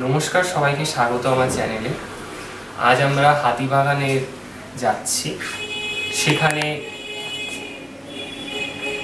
নমস্কার, সবাইকে স্বাগত আমার চ্যানেলে। আজ আমরা হাতিবাগানে যাচ্ছি। সেখানে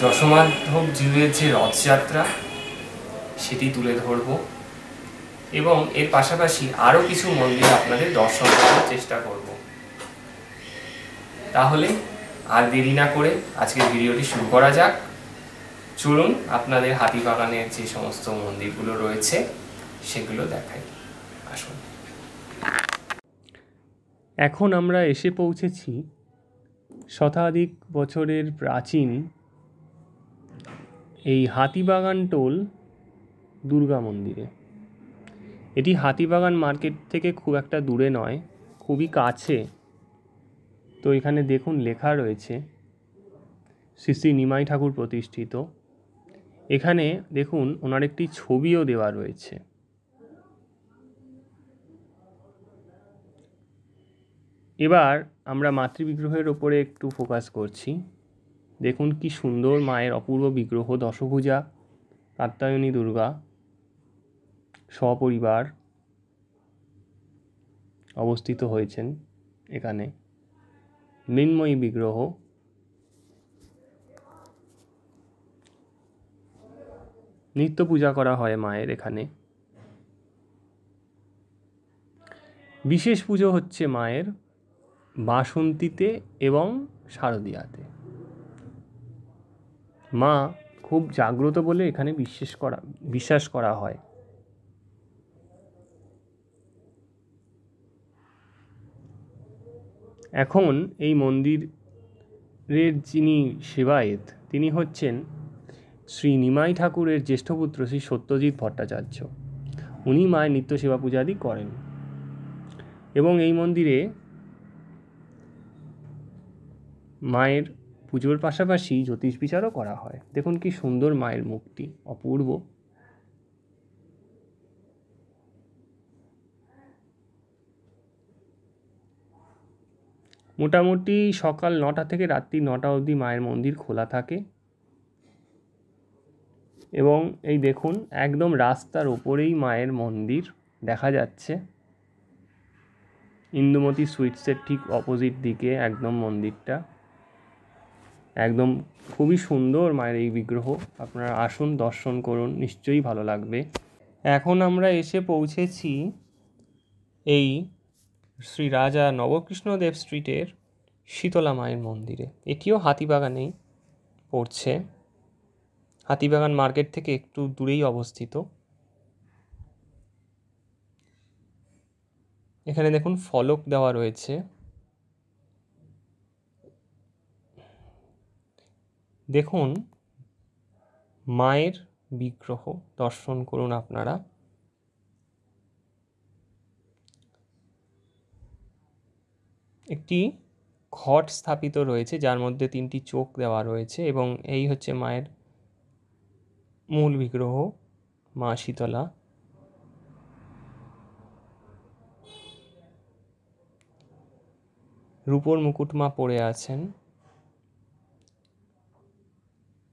যশোমাধব জিউয়ের যে রথযাত্রা সেটি তুলে ধরব এবং এর পাশাপাশি আরও কিছু মন্দির আপনাদের দর্শন করার চেষ্টা করব। তাহলে আর দেরি না করে আজকের ভিডিওটি শুরু করা যাক। চলুন আপনাদের হাতিবাগানের যে সমস্ত মন্দিরগুলো রয়েছে সেগুলো দেখাই। আসুন। এখন আমরা এসে পৌঁছেছি শতাধিক বছরের প্রাচীন এই হাতিবাগান টোল দুর্গা মন্দিরে। এটি হাতিবাগান মার্কেট থেকে খুব একটা দূরে নয়, খুবই কাছে। তো এখানে দেখুন লেখা রয়েছে শ্রী শ্রী নিমাই ঠাকুর প্রতিষ্ঠিত। এখানে দেখুন ওনার একটি ছবিও দেওয়া রয়েছে। এবার আমরা মাতৃবিগ্রহের ওপরে একটু ফোকাস করছি। দেখুন কি সুন্দর মায়ের অপূর্ব বিগ্রহ, দশভুজা কাত্যায়নী দুর্গা সপরিবার অবস্থিত হয়েছেন এখানে। মৃন্ময়ী বিগ্রহ, নিত্য পূজা করা হয় মায়ের এখানে। বিশেষ পুজো হচ্ছে মায়ের বাসন্তীতে এবং শারদীয়াতে। মা খুব জাগ্রত বলে এখানে বিশ্বাস করা হয়। এখন এই মন্দিরের যিনি সেবায়েত তিনি হচ্ছেন শ্রী নিমাই ঠাকুরের জ্যেষ্ঠ পুত্র শ্রী সত্যজিৎ ভট্টাচার্য। উনি মায়ের নিত্য সেবা পূজাদি করেন এবং এই মন্দিরে মায়ের পুজোর পাশাপাশি জ্যোতিষ বিচারও করা হয়। দেখুন কি সুন্দর মায়ের মুখটি, অপূর্ব। মোটামুটি সকাল 9টা থেকে রাত্রি 9টা অবধি মায়ের মন্দির খোলা থাকে এবং এই দেখুন একদম রাস্তার ওপরেই মায়ের মন্দির দেখা যাচ্ছে। ইন্দুমতি সুইটসের ঠিক অপোজিট দিকে একদম মন্দিরটা, একদম খুবই সুন্দর মায়ের এই বিগ্রহ। আপনারা আসুন, দর্শন করুন, নিশ্চয়ই ভালো লাগবে। এখন আমরা এসে পৌঁছেছি এই শ্রী রাজা নবকৃষ্ণদেব স্ট্রিটের শীতলা মায়ের মন্দিরে। এটিও হাতিবাগানেই পড়ছে, হাতিবাগান মার্কেট থেকে একটু দূরেই অবস্থিত। এখানে দেখুন ফলক দেওয়া রয়েছে। দেখুন মায়ের বিগ্রহ, দর্শন করুন আপনারা। একটি ঘট স্থাপিত রয়েছে যার মধ্যে 3টি চোখ দেওয়া রয়েছে এবং এই হচ্ছে মায়ের মূল বিগ্রহ, মা শীতলা। রূপোর মুকুট মা পরে আছেন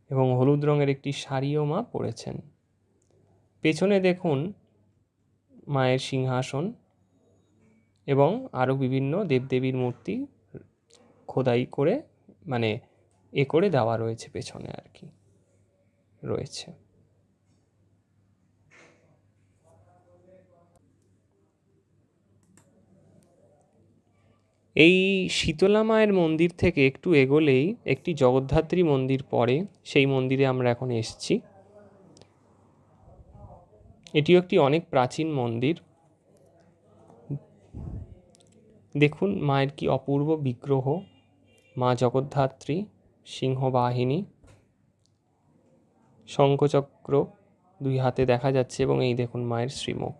এবং হলুদ রঙের একটি শাড়িও মা পরেছেন। পেছনে দেখুন মায়ের সিংহাসন এবং আরও বিভিন্ন দেবদেবীর মূর্তি খোদাই করে করে দেওয়া রয়েছে, পেছনে আর কি রয়েছে। এই শীতলা মায়ের মন্দির থেকে একটু এগোলেই একটি জগদ্ধাত্রী মন্দির পড়ে, সেই মন্দিরে আমরা এখন এসেছি। এটিও একটি অনেক প্রাচীন মন্দির। দেখুন মায়ের কি অপূর্ব বিগ্রহ, মা জগদ্ধাত্রী, সিংহবাহিনী, শঙ্খচক্র 2 হাতে দেখা যাচ্ছে এবং এই দেখুন মায়ের শ্রীমুখ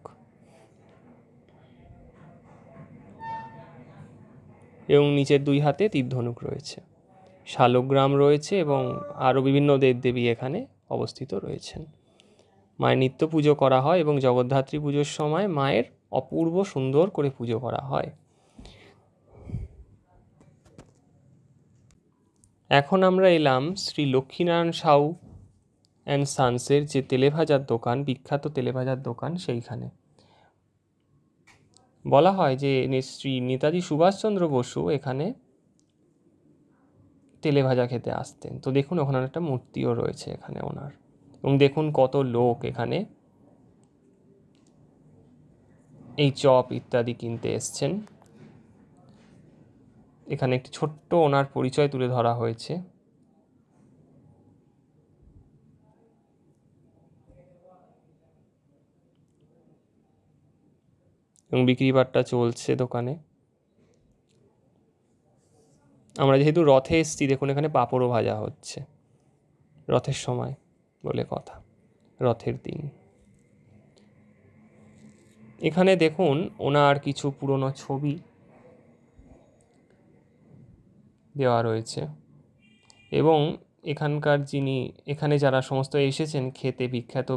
এবং নিচের 2 হাতে তীরধনুক রয়েছে। শালগ্রাম রয়েছে এবং আরও বিভিন্ন দেবদেবী এখানে অবস্থিত রয়েছেন। মায়ের নিত্য পুজো করা হয় এবং জগদ্ধাত্রী পুজোর সময় মায়ের অপূর্ব সুন্দর করে পুজো করা হয়। এখন আমরা এলাম শ্রী লক্ষ্মীনারায়ণ সাউ অ্যান্ড সান্সের যে তেলেভাজার দোকান, বিখ্যাত তেলেভাজার দোকান, সেইখানে। বলা হয় যে শ্রী নেতাজি সুভাষচন্দ্র বসু এখানে তেলে ভাজা খেতে আসতেন। তো দেখুন ওখানে একটা মূর্তিও রয়েছে এখানে ওনার, এবং দেখুন কত লোক এখানে এই চপ ইত্যাদি কিনতে এসছেন। এখানে একটি ছোট্ট ওনার পরিচয় তুলে ধরা হয়েছে। এবং বিক্রি বাট্টা চলছে দোকানে। আমরা যেহেতু রথে এসছি, দেখুন এখানে পাঁপড়ও ভাজা হচ্ছে, রথের সময় বলে কথা, রথের দিন। এখানে দেখুন ওনার কিছু পুরনো ছবি দেওয়া রয়েছে, এবং এখানকার এখানে যারা সমস্ত এসেছেন খেতে, বিখ্যাত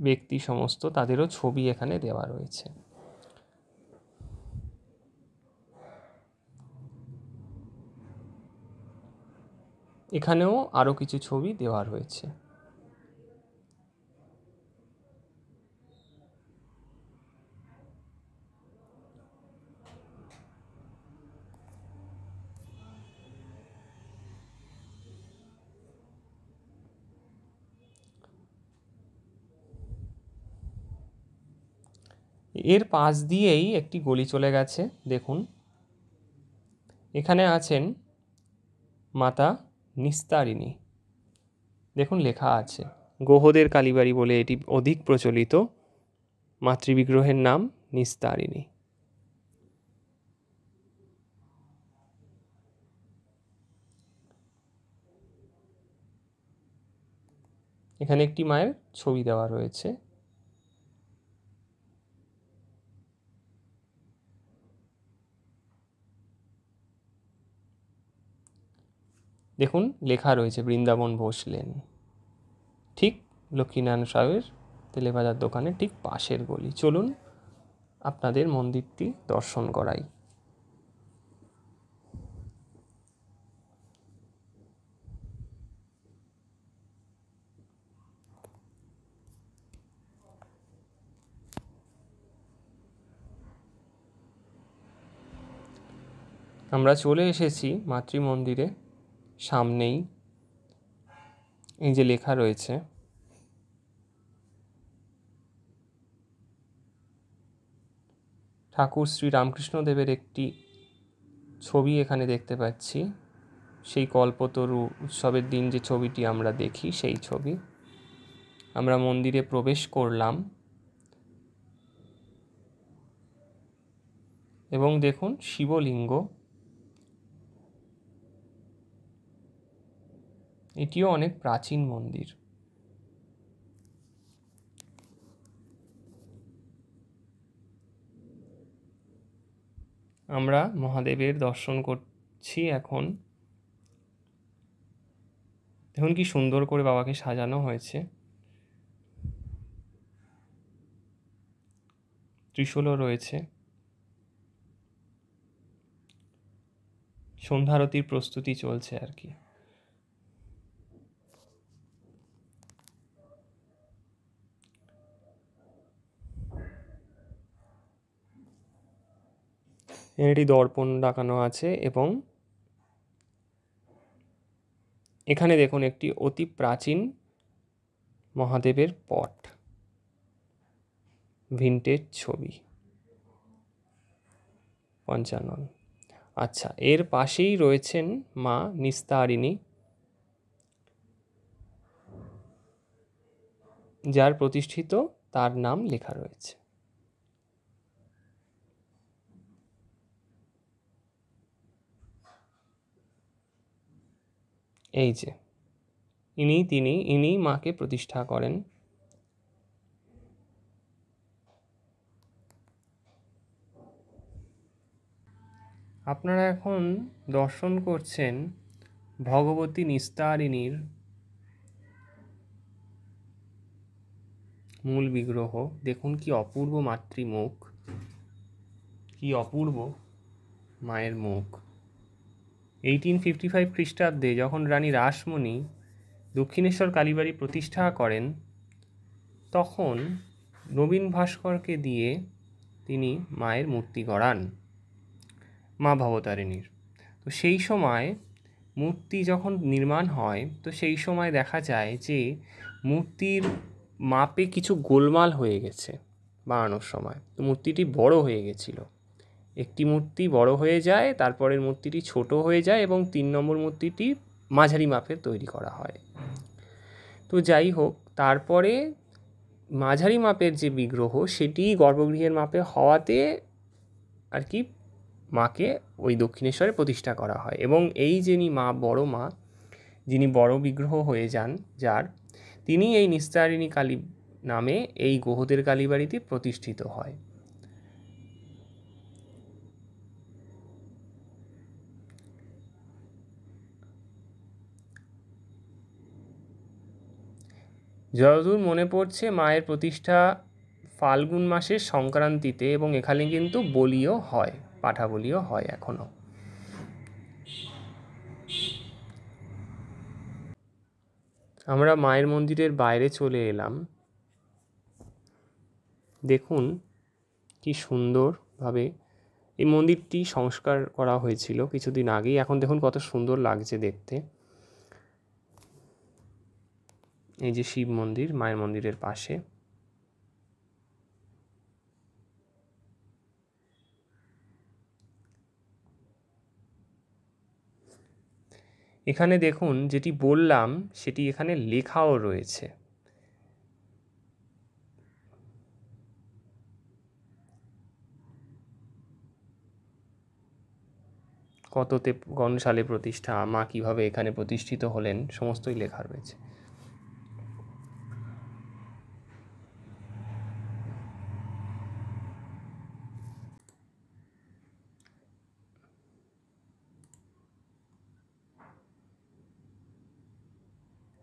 ব্যক্তি সমস্ত, তাদেরও ছবি এখানে দেওয়া রয়েছে। এখানেও আরও কিছু ছবি দেওয়া রয়েছে। এর পাশ দিয়েই একটি গলি চলে গেছে। দেখুন এখানে আছেন মাতা নিস্তারিণী। দেখুন লেখা আছে গোহদের কালীবাড়ি বলে এটি অধিক প্রচলিত। মাতৃবিগ্রহের নাম নিস্তারিণী। এখানে একটি মায়ের ছবি দেওয়া রয়েছে। দেখুন লেখা রয়েছে বৃন্দাবন বসলেন, ঠিক লক্ষ্মীনারায়ণ সাহেবের তেলেভাজার দোকানে ঠিক পাশের গলি। চলুন আপনাদের মন্দিরটি দর্শন করাই। আমরা চলে এসেছি মাতৃ মন্দিরে, সামনেই এই যে লেখা রয়েছে ঠাকুর শ্রী রামকৃষ্ণদেবের একটি ছবি এখানে দেখতে পাচ্ছি। সেই কল্পতরু উৎসবের দিন যে ছবিটি আমরা দেখি সেই ছবি। আমরা মন্দিরে প্রবেশ করলাম এবং দেখুন শিবলিঙ্গ। এটিও অনেক প্রাচীন মন্দির। আমরা মহাদেবের দর্শন করছি এখন। দেখুন কি সুন্দর করে বাবাকে সাজানো হয়েছে। ত্রিশূলও রয়েছে। সন্ধ্যারতির প্রস্তুতি চলছে আর কি। এটি দর্পণ ডাকানো আছে, এবং এখানে দেখুন একটি অতি প্রাচীন মহাদেবের পট, ভিন্টেজ ছবি, পঞ্চানন। আচ্ছা, এর পাশেই রয়েছেন মা নিস্তারিণী, যার প্রতিষ্ঠিত তার নাম লেখা রয়েছে। এই যে ইনি মাকে প্রতিষ্ঠা করেন। আপনারা এখন দর্শন করছেন ভগবতী নিস্তারিণীর মূল বিগ্রহ। দেখুন কি অপূর্ব মাতৃমুখ, কি অপূর্ব মায়ের মুখ। 1855 খ্রিস্টাব্দে যখন রানী রাসমণি দক্ষিণেশ্বর কালীবাড়ি প্রতিষ্ঠা করেন, তখন নবীন ভাস্করকে দিয়ে তিনি মায়ের মূর্তি গড়ান মা ভবতারিণীর। তো সেই সময় মূর্তি যখন নির্মাণ হয় তো সেই সময় দেখা যায় যে মূর্তির মাপে কিছু গোলমাল হয়ে গেছে বানানোর সময়। তো মূর্তিটি বড় হয়ে গেছিল, একটি মূর্তি বড় হয়ে যায়, তারপরের মূর্তিটি ছোট হয়ে যায় এবং 3 নম্বর মূর্তিটি মাঝারি মাপের তৈরি করা হয়। তো যাই হোক, তারপরে মাঝারি মাপের যে বিগ্রহ সেটি গর্ভগৃহের মাপে হওয়াতে আর কি মাকে ওই দক্ষিণেশ্বরে প্রতিষ্ঠা করা হয়। এবং এই যিনি মা, বড় মা, যিনি বড় বিগ্রহ হয়ে যান যার, তিনি এই নিস্তারিণী কালী নামে এই গোহদের কালীবাড়িতে প্রতিষ্ঠিত হয়। যতদূর মনে পড়ছে মায়ের প্রতিষ্ঠা ফাল্গুন মাসের সংক্রান্তিতে, এবং এখানে কিন্তু বলিও হয়, পাঠা বলিও হয় এখনো। আমরা মায়ের মন্দিরের বাইরে চলে এলাম। দেখুন কি সুন্দরভাবে এই মন্দিরটি সংস্কার করা হয়েছিল কিছুদিন আগেই। এখন দেখুন কত সুন্দর লাগছে দেখতে। এই যে শিব মন্দির মায়ের মন্দিরের পাশে। এখানে দেখুন যেটি বললাম সেটি এখানে লেখাও রয়েছে। কততে কোন সালে প্রতিষ্ঠা, মা কীভাবে এখানে প্রতিষ্ঠিত হলেন, সমস্তই লেখা রয়েছে।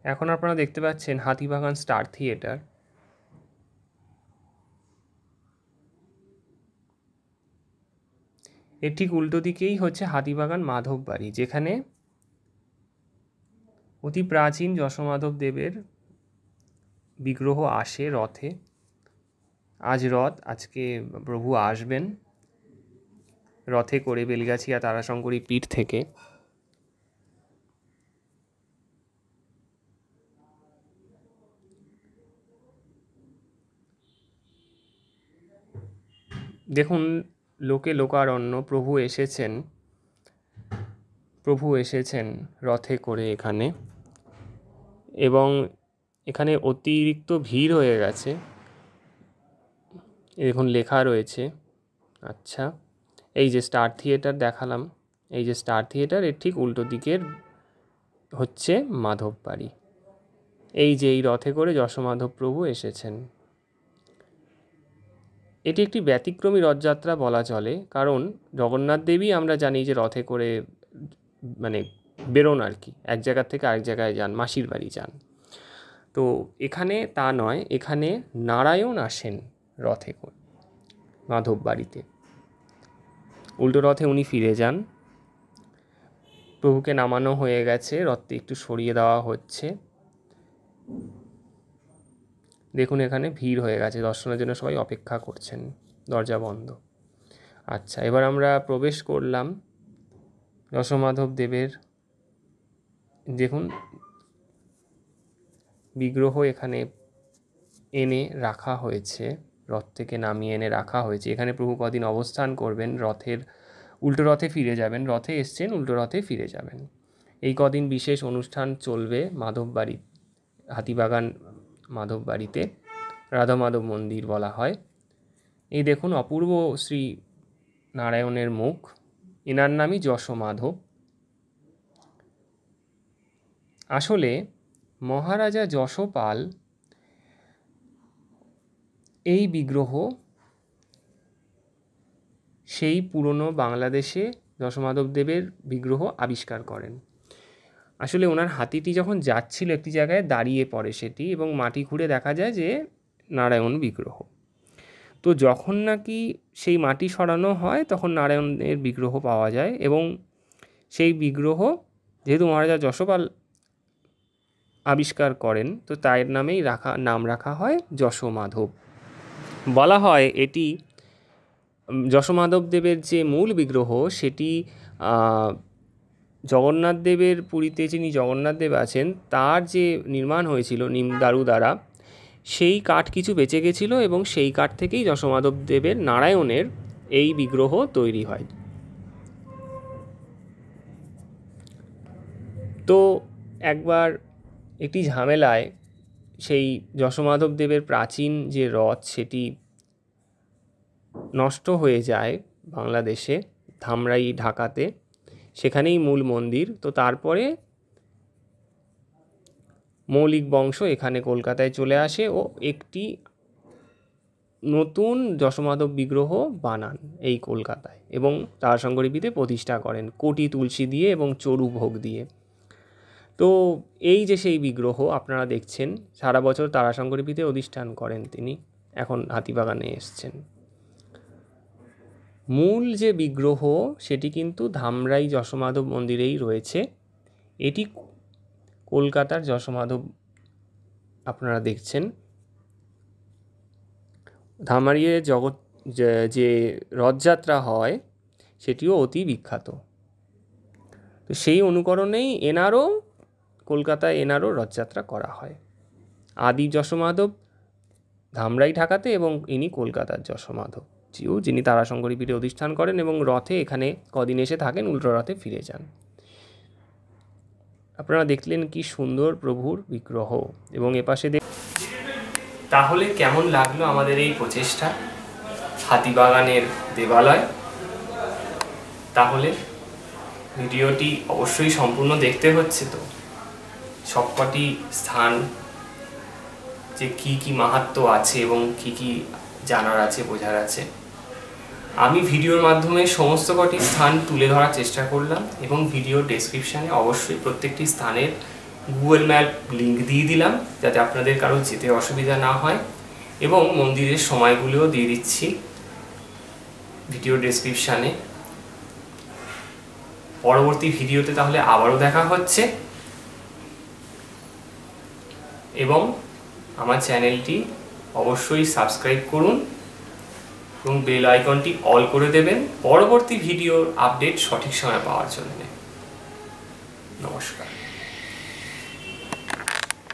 এখন আপনারা দেখতে পাচ্ছেন হাতিবাগান স্টার থিয়েটার। এর ঠিক উল্টো দিকেই হচ্ছে হাতিবাগান মাধব বাড়ি, যেখানে অতি প্রাচীন যশোমাধব দেবের বিগ্রহ আসে রথে। আজ রথ, আজকে প্রভু আসবেন রথে করে বেলগাছিয়া তারাশঙ্করী পীঠ থেকে। দেখুন লোকে লোকারণ্য, প্রভু এসেছেন রথে করে এখানে, এবং এখানে অতিরিক্ত ভিড় হয়ে গেছে। দেখুন লেখা রয়েছে। আচ্ছা, এই যে স্টার থিয়েটার দেখালাম, এই যে স্টার থিয়েটার, এর ঠিক উল্টো দিকের হচ্ছে মাধব বাড়ি। এই যে এই রথে করে যশোমাধব প্রভু এসেছেন। এটি একটি ব্যতিক্রমী রথযাত্রা বলা চলে, কারণ জগন্নাথ দেবী আমরা জানি যে রথে করে মানে বেরোন আর কি, এক জায়গা থেকে আরেক জায়গায় যান, মাসির বাড়ি যান। তো এখানে তা নয়, এখানে নারায়ণ আসেন রথে করে মাধব বাড়িতে, উল্টো রথে উনি ফিরে যান। প্রভুকে নামানো হয়ে গেছে, রথটি একটু সরিয়ে দেওয়া হচ্ছে। দেখুন এখানে ভিড় হয়ে গেছে, দর্শনের জন্য সবাই অপেক্ষা করছেন, দরজা বন্ধ। আচ্ছা, এবার আমরা প্রবেশ করলাম যশোমাধব দেবের। দেখুন বিগ্রহ এখানে এনে রাখা হয়েছে, রথ থেকে নামিয়ে এনে রাখা হয়েছে। এখানে প্রভু কদিন অবস্থান করবেন, রথের উল্টো রথে ফিরে যাবেন, রথে এসছেন উল্টো রথে ফিরে যাবেন। এই কদিন বিশেষ অনুষ্ঠান চলবে মাধব বাড়ি, হাতিবাগান মাধব বাড়িতে, রাধা মাধব মন্দির বলা হয়। এই দেখুন অপূর্ব শ্রী নারায়ণের মুখ, এনার নামই যশোমাধব। আসলে মহারাজা যশোপাল এই বিগ্রহ সেই পুরনো বাংলাদেশে যশোমাধব দেবের বিগ্রহ আবিষ্কার করেন। আসলে ওনার হাতিটি যখন যাচ্ছিল একটি জায়গায় দাঁড়িয়ে পড়ে সেটি, এবং মাটি খুঁড়ে দেখা যায় যে নারায়ণ বিগ্রহ। তো যখন নাকি সেই মাটি সরানো হয় তখন নারায়ণের বিগ্রহ পাওয়া যায়, এবং সেই বিগ্রহ যেহেতু মহারাজা যশোপাল আবিষ্কার করেন তো তার নাম রাখা হয় যশোমাধব। বলা হয় এটি যশোমাধব দেবের যে মূল বিগ্রহ সেটি জগন্নাথ দেবের পুরীতে যিনি জগন্নাথ দেব আছেন তার যে নির্মাণ হয়েছিল নিমদারু দ্বারা, সেই কাঠ কিছু বেঁচে গেছিলো এবং সেই কাঠ থেকেই যশোমাধব দেবের নারায়ণের এই বিগ্রহ তৈরি হয়। তো একবার একটি ঝামেলায় সেই যশোমাধব দেবের প্রাচীন যে রথ সেটি নষ্ট হয়ে যায় বাংলাদেশে, ধামরাই ঢাকাতে, সেখানেই মূল মন্দির। তো তারপরে মৌলিক বংশ এখানে কলকাতায় চলে আসে ও একটি নতুন যশোমাধব বিগ্রহ বানান এই কলকাতায় এবং তারাশঙ্করীপীঠে প্রতিষ্ঠা করেন কোটি তুলসী দিয়ে এবং চরু ভোগ দিয়ে। তো এই যে সেই বিগ্রহ আপনারা দেখছেন, সারা বছর তারাশঙ্করীপীঠে অধিষ্ঠান করেন তিনি, এখন হাতিবাগানে এসছেন। মূল যে বিগ্রহ সেটি কিন্তু ধামরাই যশোমাধব মন্দিরেই রয়েছে। এটি কলকাতার যশোমাধব আপনারা দেখছেন। ধামরাইয়ে যে রথযাত্রা হয় সেটিও অতি বিখ্যাত। তো সেই অনুকরণেই এনারও কলকাতায় রথযাত্রা করা হয়। আদি যশোমাধব ধামরাই ঢাকাতে এবং ইনি কলকাতার যশোমাধব জিও, যিনি তারাশঙ্করীপীঠে অধিষ্ঠান করেন এবং রথে এখানে কদিন এসে থাকেন, উল্টো রথে ফিরে যান। আপনারা দেখলেন কি সুন্দর প্রভুর বিগ্রহ। এবং এপাশে তাহলে কেমন লাগলো আমাদের এই প্রচেষ্টা হাতিবাগানের দেবালয়? তাহলে ভিডিওটি অবশ্যই সম্পূর্ণ দেখতে হচ্ছে। তো সবকটি স্থান যে কি কি মাহাত্ম্য আছে এবং কি কি জানার আছে, বোঝার আছে, আমি ভিডিওর মাধ্যমে সমস্ত কটি স্থান তুলে ধরার চেষ্টা করলাম এবং ভিডিও ডেসক্রিপশানে অবশ্যই প্রত্যেকটি স্থানের গুগল ম্যাপ লিঙ্ক দিয়ে দিলাম যাতে আপনাদের কারো যেতে অসুবিধা না হয়, এবং মন্দিরের সময়গুলোও দিয়ে দিচ্ছি ভিডিও ডেসক্রিপশানে। পরবর্তী ভিডিওতে তাহলে আবারও দেখা হচ্ছে, এবং আমার চ্যানেলটি অবশ্যই সাবস্ক্রাইব করুন এবং বেল আইকনটি অল করে দেবেন পরবর্তী ভিডিওর আপডেট সঠিক সময় পাওয়ার জন্য। নমস্কার।